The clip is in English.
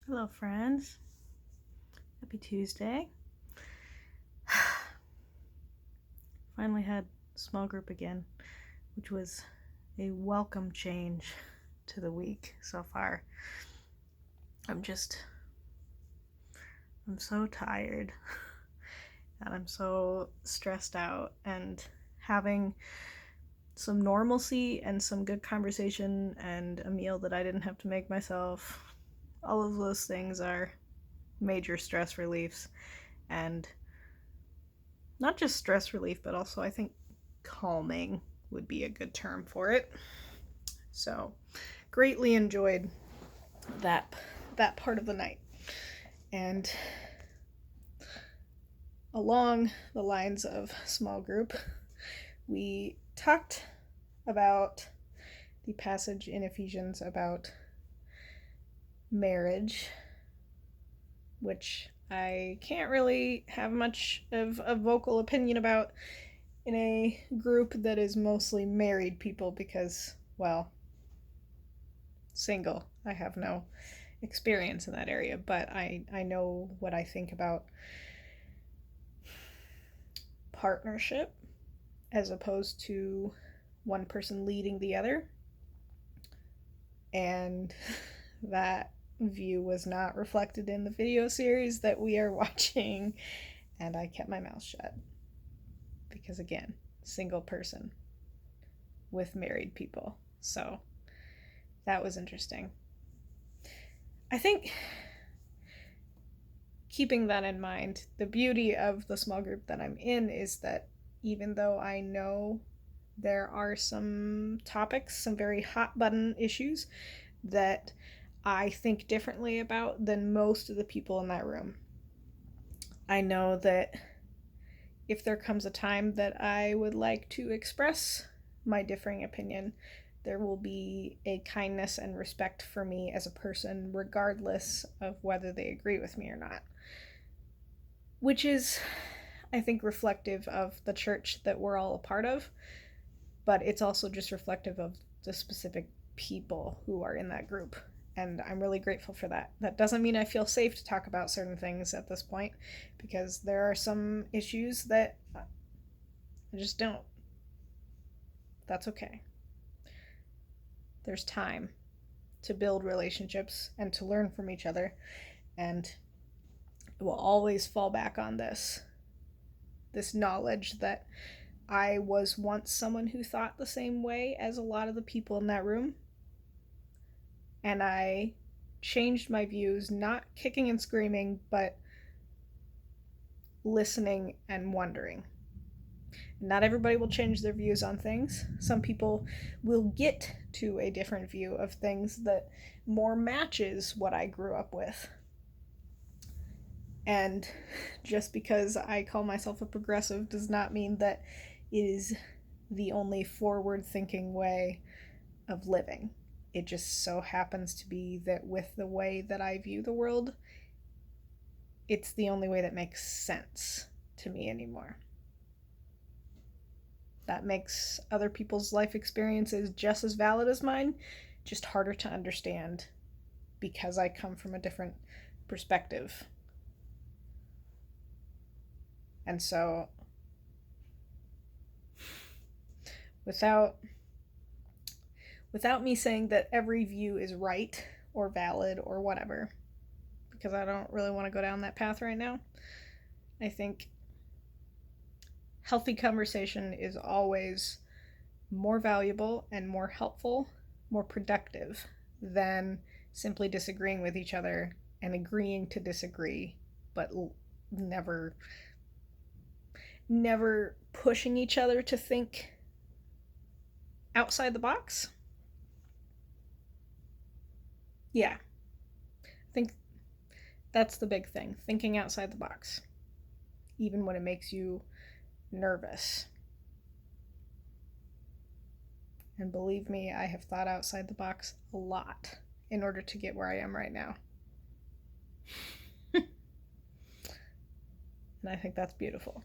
Hello, friends. Happy Tuesday. Finally had small group again, which was a welcome change to the week so far. I'm so tired and I'm so stressed out, and having some normalcy and some good conversation and a meal that I didn't have to make myself, all of those things are major stress reliefs. And not just stress relief, but also I think calming would be a good term for it. So greatly enjoyed that part of the night. And along the lines of small group, we talked about the passage in Ephesians about marriage, which I can't really have much of a vocal opinion about in a group that is mostly married people because, well, single. I have no experience in that area, but I know what I think about partnership as opposed to one person leading the other. And that view was not reflected in the video series that we are watching, and I kept my mouth shut because, again, single person with married people. So that was interesting. I think, keeping that in mind, the beauty of the small group that I'm in is that even though I know there are some topics, some very hot button issues that I think differently about than most of the people in that room, I know that if there comes a time that I would like to express my differing opinion, there will be a kindness and respect for me as a person, regardless of whether they agree with me or not. Which is, I think, reflective of the church that we're all a part of, but it's also just reflective of the specific people who are in that group. And I'm really grateful for that. That doesn't mean I feel safe to talk about certain things at this point, because there are some issues that I just don't. That's okay. There's time to build relationships and to learn from each other, and it will always fall back on this knowledge that I was once someone who thought the same way as a lot of the people in that room, and I changed my views, not kicking and screaming, but listening and wondering. Not everybody will change their views on things. Some people will get to a different view of things that more matches what I grew up with. And just because I call myself a progressive does not mean that it is the only forward-thinking way of living. It just so happens to be that with the way that I view the world, it's the only way that makes sense to me anymore. That makes other people's life experiences just as valid as mine, just harder to understand because I come from a different perspective. And so, without me saying that every view is right or valid or whatever, because I don't really want to go down that path right now, I think healthy conversation is always more valuable and more helpful, more productive than simply disagreeing with each other and agreeing to disagree, but never pushing each other to think outside the box. Yeah, I think that's the big thing, thinking outside the box, even when it makes you nervous. And believe me, I have thought outside the box a lot in order to get where I am right now. And I think that's beautiful.